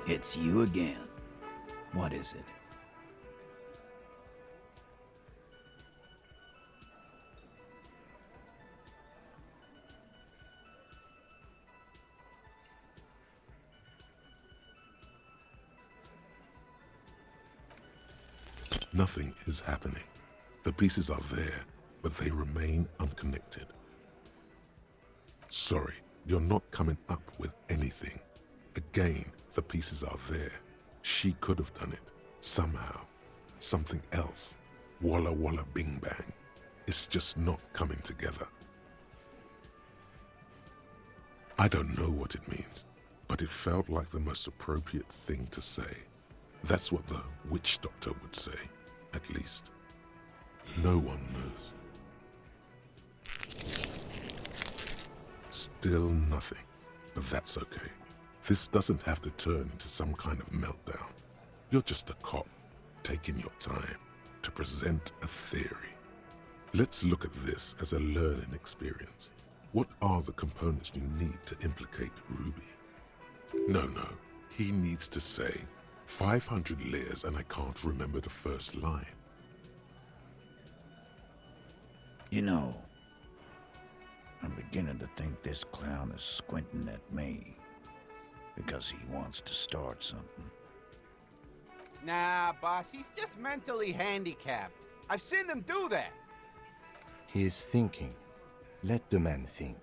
It's you again. What is it? Nothing is happening. The pieces are there, but they remain unconnected. Sorry, you're not coming up with anything. Again, the pieces are there. She could have done it. Somehow. Something else. Walla walla bing bang. It's just not coming together. I don't know what it means, but it felt like the most appropriate thing to say. That's what the witch doctor would say, at least. No one knows. Still nothing, but that's okay. This doesn't have to turn into some kind of meltdown. You're just a cop, taking your time to present a theory. Let's look at this as a learning experience. What are the components you need to implicate Ruby? No, he needs to say, 500 layers and I can't remember the first line. You know, I'm beginning to think this clown is squinting at me because he wants to start something. Nah, boss, he's just mentally handicapped. I've seen him do that. He is thinking. Let the man think.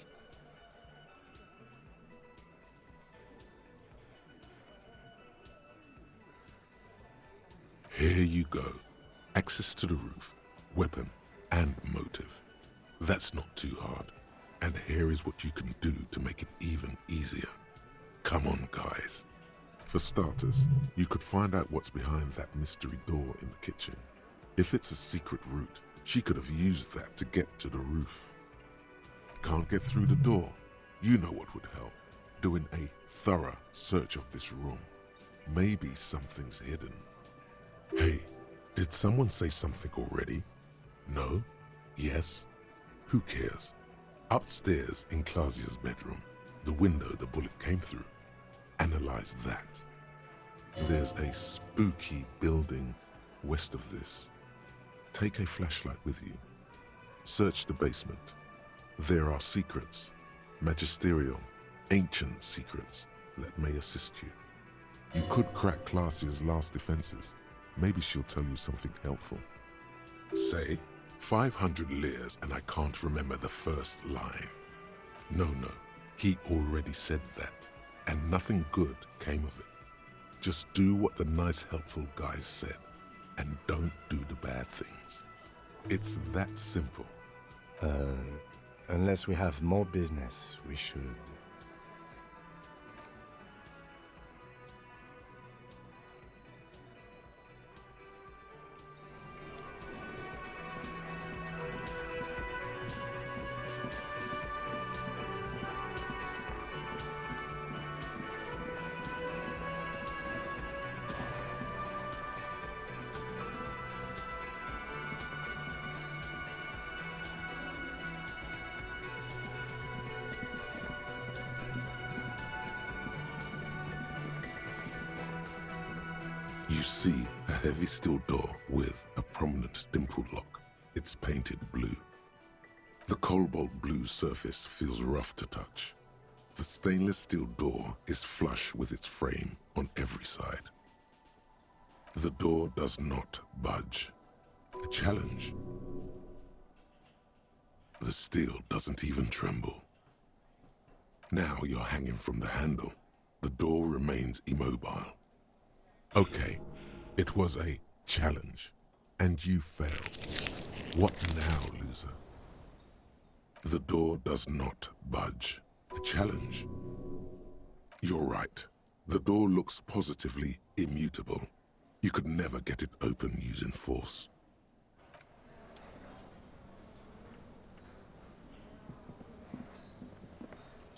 Here you go. Access to the roof, weapon, and motive. That's not too hard. And here is what you can do to make it even easier. Come on, guys. For starters, you could find out what's behind that mystery door in the kitchen. If it's a secret route, she could have used that to get to the roof. Can't get through the door? You know what would help. Doing a thorough search of this room. Maybe something's hidden. Hey, did someone say something already? No? Yes? Who cares? Upstairs in Clausia's bedroom, the window the bullet came through. Analyze that. There's a spooky building west of this. Take a flashlight with you. Search the basement. There are secrets, magisterial, ancient secrets that may assist you. You could crack Clausia's last defenses. Maybe she'll tell you something helpful. Say, 500 layers and I can't remember the first line. No, he already said that, and nothing good came of it. Just do what the nice helpful guys said, and don't do the bad things. It's that simple. Unless we have more business, we should. You see a heavy steel door with a prominent dimpled lock. It's painted blue. The cobalt blue surface feels rough to touch. The stainless steel door is flush with its frame on every side. The door does not budge. A challenge. The steel doesn't even tremble. Now you're hanging from the handle. The door remains immobile. Okay, it was a challenge, and you failed. What now, loser? The door does not budge. A challenge. You're right. The door looks positively immutable. You could never get it open using force.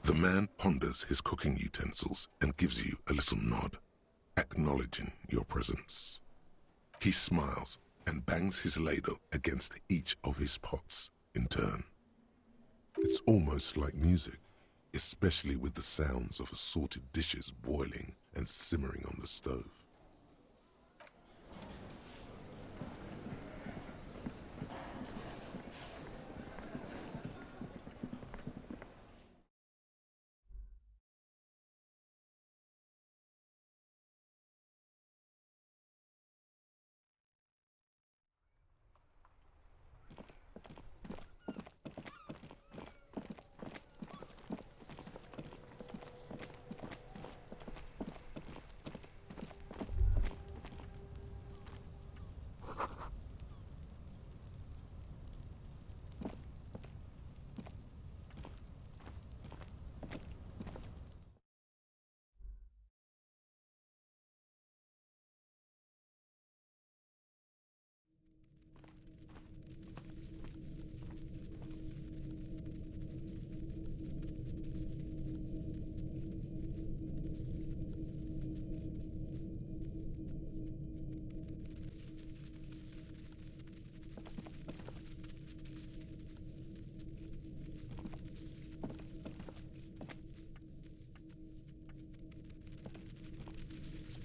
The man ponders his cooking utensils and gives you a little nod, acknowledging your presence. He smiles and bangs his ladle against each of his pots in turn. It's almost like music, especially with the sounds of assorted dishes boiling and simmering on the stove.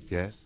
Yes?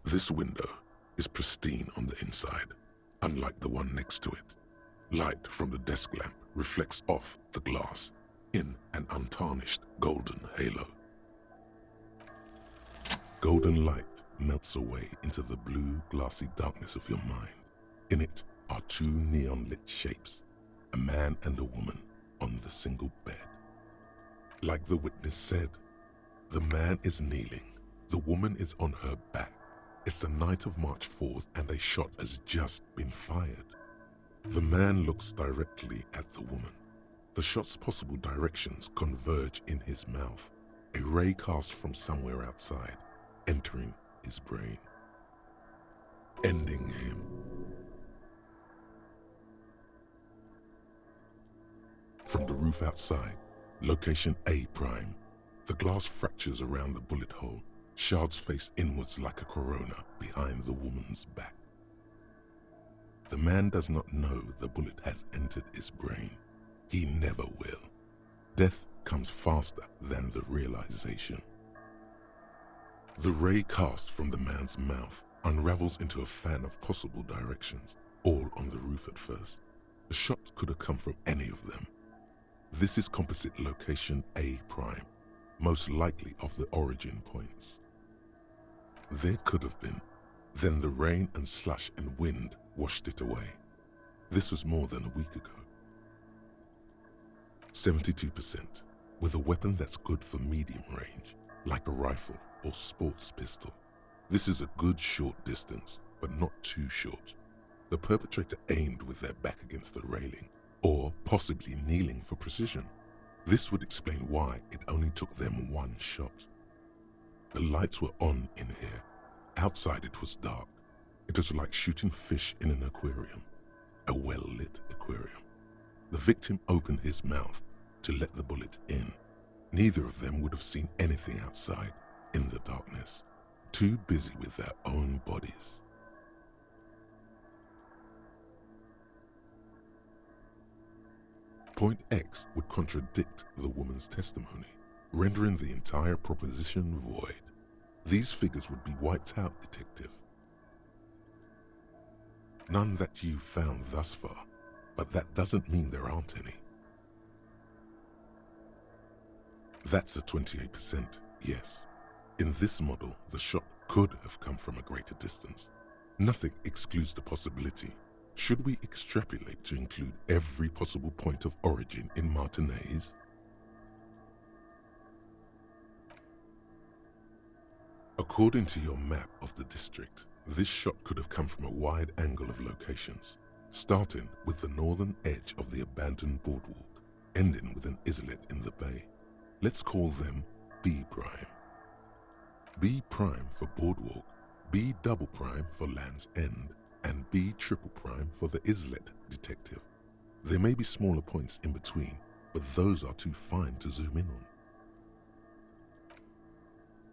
This window is pristine on the inside, unlike the one next to it. Light from the desk lamp reflects off the glass in an untarnished golden halo. Golden light melts away into the blue, glassy darkness of your mind. In it are two neon-lit shapes, a man and a woman on the single bed. Like the witness said, the man is kneeling, the woman is on her back. It's the night of March 4th and a shot has just been fired. The man looks directly at the woman. The shot's possible directions converge in his mouth, a ray cast from somewhere outside, entering his brain, ending him. From the roof outside, location A prime, the glass fractures around the bullet hole, shards face inwards like a corona behind the woman's back. The man does not know the bullet has entered his brain. He never will. Death comes faster than the realization. The ray cast from the man's mouth unravels into a fan of possible directions, all on the roof at first. The shot could have come from any of them. This is composite location A prime, most likely of the origin points. There could have been. Then the rain and slush and wind washed it away. This was more than a week ago. 72%, with a weapon that's good for medium range, like a rifle or sports pistol. This is a good short distance, but not too short. The perpetrator aimed with their back against the railing, or possibly kneeling for precision. This would explain why it only took them one shot. The lights were on in here. Outside it was dark. It was like shooting fish in an aquarium, a well-lit aquarium. The victim opened his mouth to let the bullet in. Neither of them would have seen anything outside in the darkness, too busy with their own bodies. Point X would contradict the woman's testimony, rendering the entire proposition void. These figures would be wiped out, detective. None that you've found thus far, but that doesn't mean there aren't any. That's a 28%, yes. In this model, the shot could have come from a greater distance. Nothing excludes the possibility. Should we extrapolate to include every possible point of origin in Martinez? According to your map of the district, this shot could have come from a wide angle of locations, starting with the northern edge of the abandoned boardwalk, ending with an islet in the bay. Let's call them B prime. B prime for boardwalk, B double prime for Land's End, and B triple prime for the islet, detective. There may be smaller points in between, but those are too fine to zoom in on.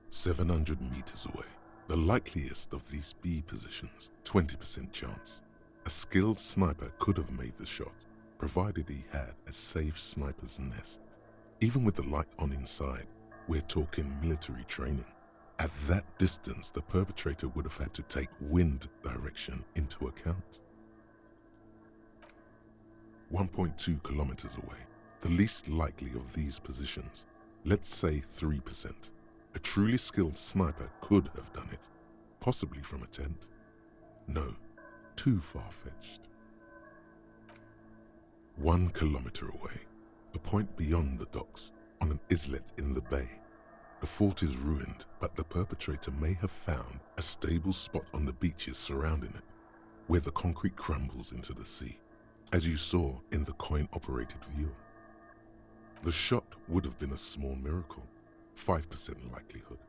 700 meters away, the likeliest of these B positions, 20% chance. A skilled sniper could have made the shot, provided he had a safe sniper's nest. Even with the light on inside, we're talking military training. At that distance, the perpetrator would have had to take wind direction into account. 1.2 kilometers away, the least likely of these positions, let's say 3%. A truly skilled sniper could have done it, possibly from a tent. No, too far-fetched. 1 kilometer away, a point beyond the docks, on an islet in the bay. The fort is ruined, but the perpetrator may have found a stable spot on the beaches surrounding it, where the concrete crumbles into the sea, as you saw in the coin-operated viewer. The shot would have been a small miracle, 5% likelihood.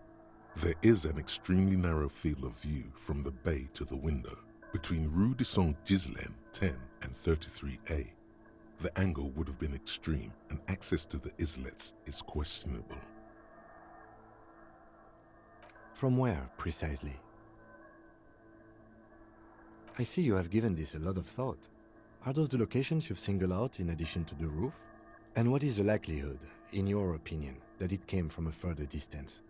There is an extremely narrow field of view from the bay to the window, between Rue de Saint-Ghislain 10 and 33A. The angle would have been extreme, and access to the islets is questionable. From where, precisely? I see you have given this a lot of thought. Are those the locations you've singled out in addition to the roof? And what is the likelihood, in your opinion, that it came from a further distance?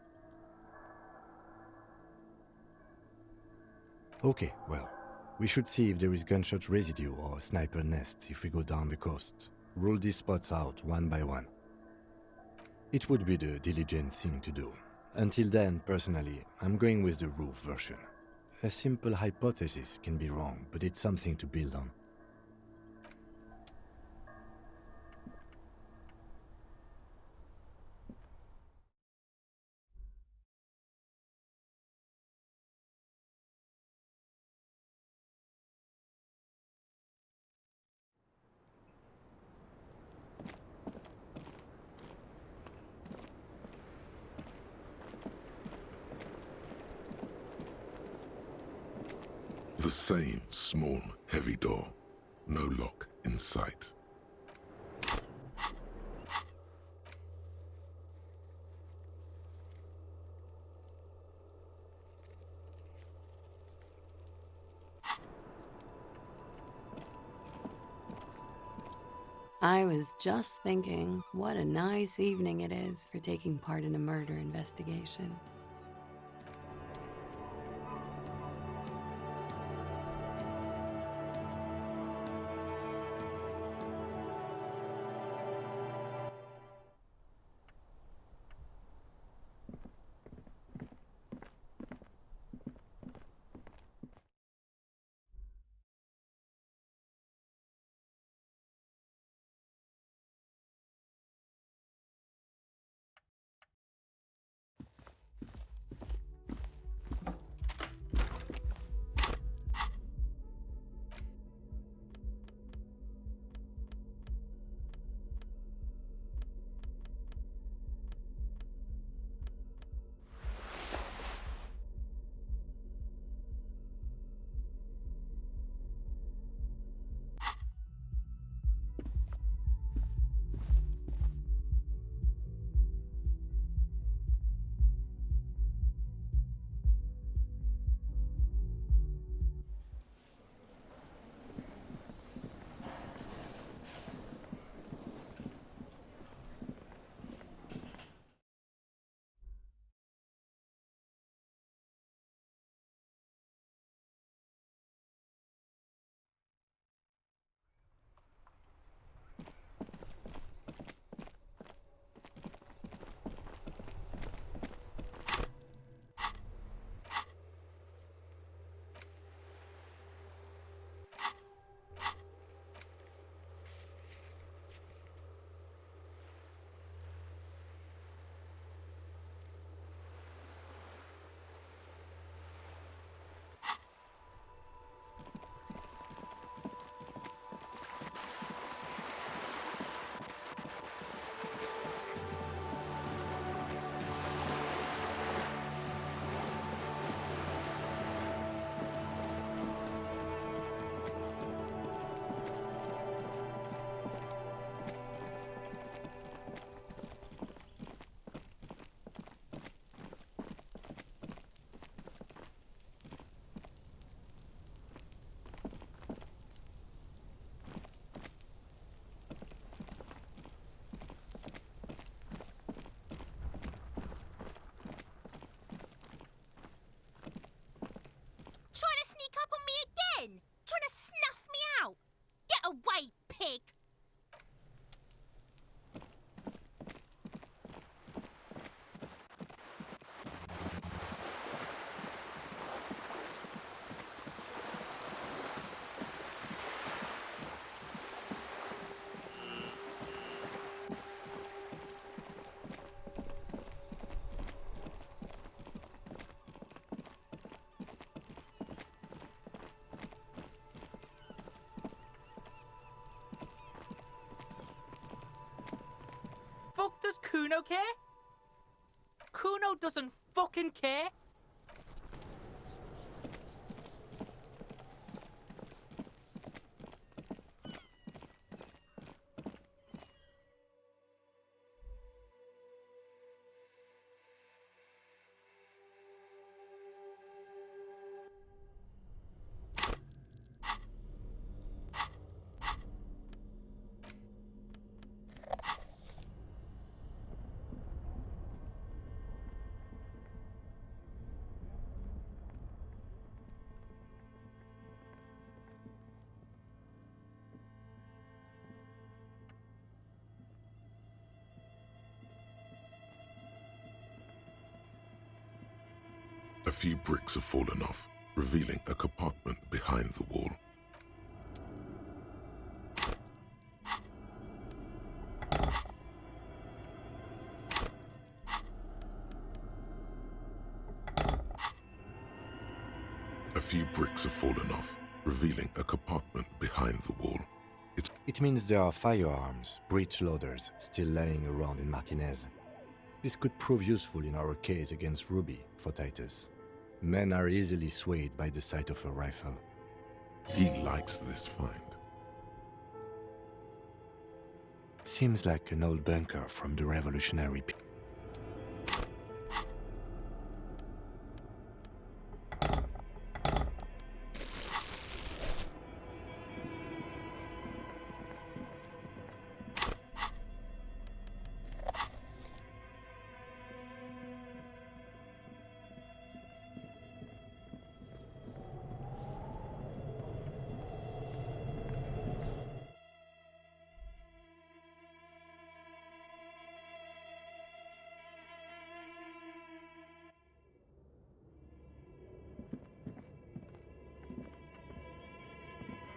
Okay, well, we should see if there is gunshot residue or sniper nests if we go down the coast. Rule these spots out one by one. It would be the diligent thing to do. Until then, personally, I'm going with the roof version. A simple hypothesis can be wrong, but it's something to build on. same small, heavy door. No lock in sight. I was just thinking, what a nice evening it is for taking part in a murder investigation. Trying to sneak up on me again? Trying to snuff me out? Get away, pig! Fuck does Kuno care? Kuno doesn't fucking care. A few bricks have fallen off, revealing a compartment behind the wall. A few bricks have fallen off, revealing a compartment behind the wall. It means there are firearms, breech loaders, still laying around in Martinez. This could prove useful in our case against Ruby, for Titus. Men are easily swayed by the sight of a rifle. He likes this find. Seems like an old bunker from the revolutionary period.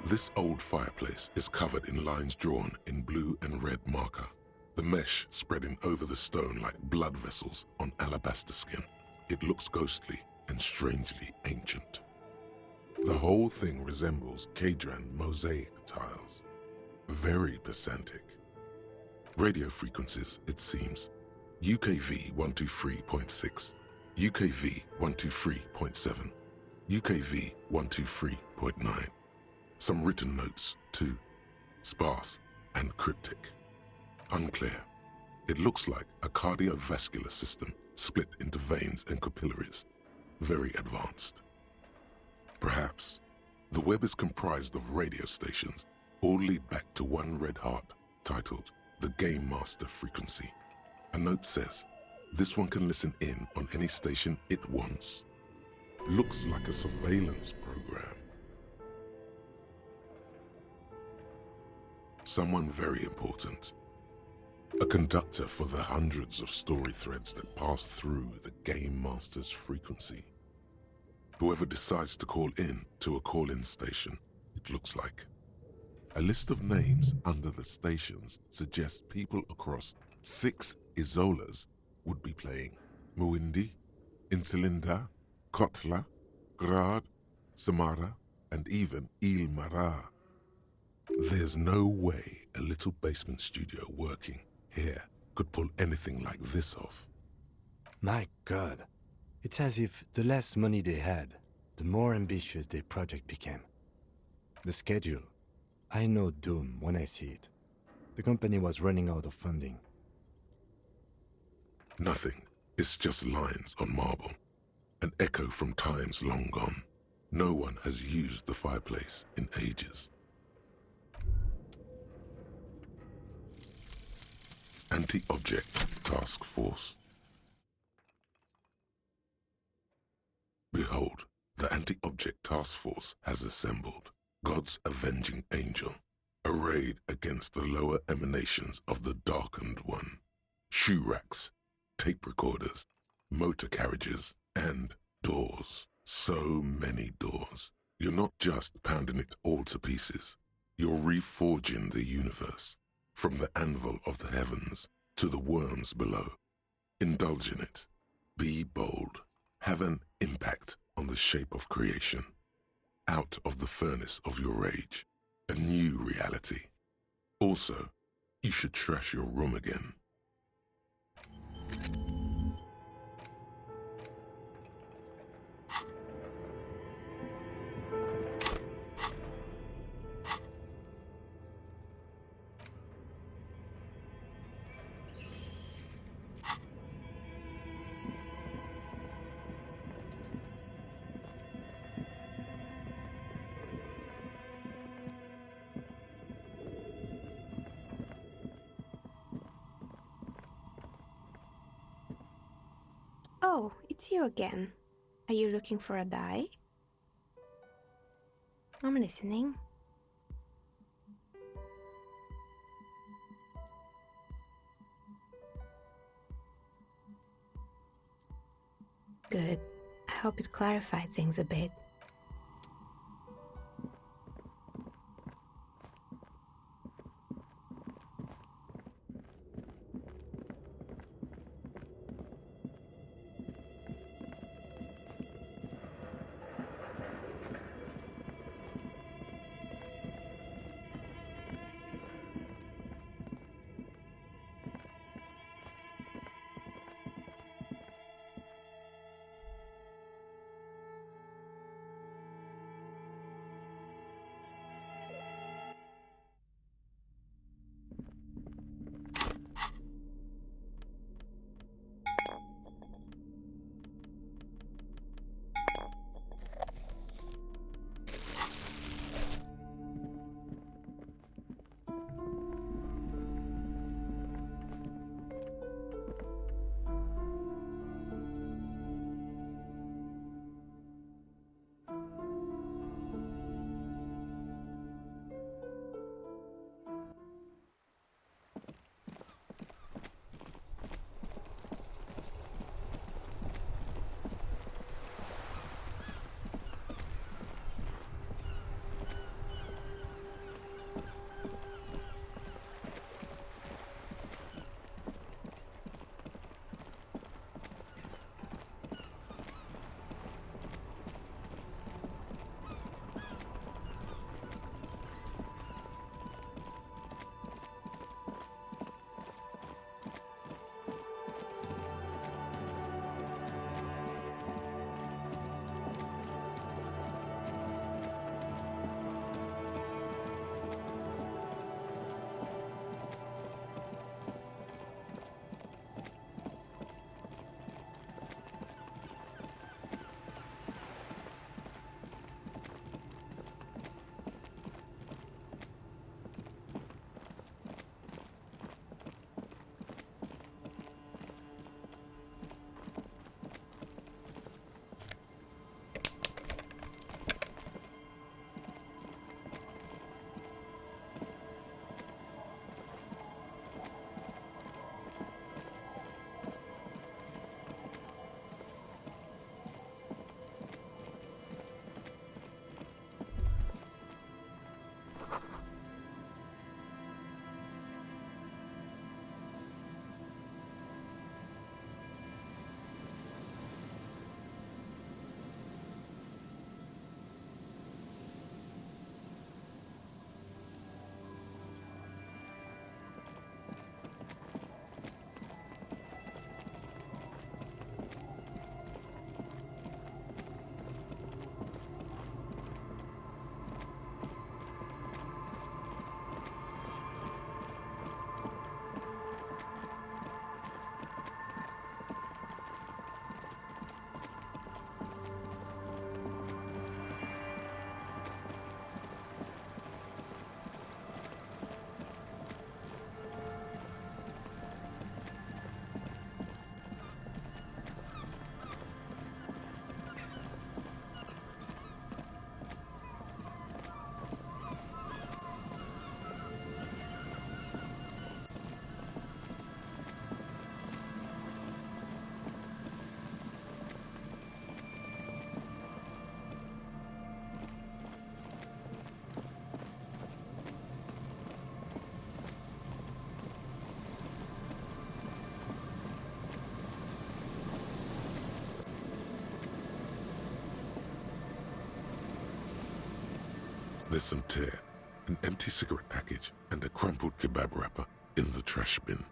This old fireplace is covered in lines drawn in blue and red marker, the mesh spreading over the stone like blood vessels on alabaster skin. It looks ghostly and strangely ancient. The whole thing resembles Kadran mosaic tiles. Very pesantic. Radio frequencies, it seems. UKV 123.6, UKV 123.7, UKV 123.9. Some written notes, too. Sparse and cryptic. Unclear. It looks like a cardiovascular system split into veins and capillaries. Very advanced. Perhaps the web is comprised of radio stations, all lead back to one red heart, titled the Game Master Frequency. A note says, this one can listen in on any station it wants. Looks like a surveillance program. Someone very important. A conductor for the hundreds of story threads that pass through the Game Master's frequency. Whoever decides to call in to a call-in station, it looks like. A list of names under the stations suggests people across 6 Isolas would be playing. Muindi, Insulinda, Kotla, Grad, Samara, and even Il Mara. There's no way a little basement studio working here could pull anything like this off. My God. It's as if the less money they had, the more ambitious their project became. The schedule. I know doom when I see it. The company was running out of funding. Nothing. It's just lines on marble. An echo from times long gone. No one has used the fireplace in ages. Anti-Object Task Force. Behold, the Anti-Object Task Force has assembled. God's avenging angel, arrayed against the lower emanations of the Darkened One. Shoe racks, tape recorders, motor carriages, and doors. So many doors. You're not just pounding it all to pieces. You're reforging the universe. From the anvil of the heavens to the worms below. Indulge in it. Be bold. Have an impact on the shape of creation. Out of the furnace of your rage. A new reality. Also, you should trash your room again. Oh, it's you again. Are you looking for a die? I'm listening. Good. I hope it clarified things a bit. There's some tear, an empty cigarette package, and a crumpled kebab wrapper in the trash bin.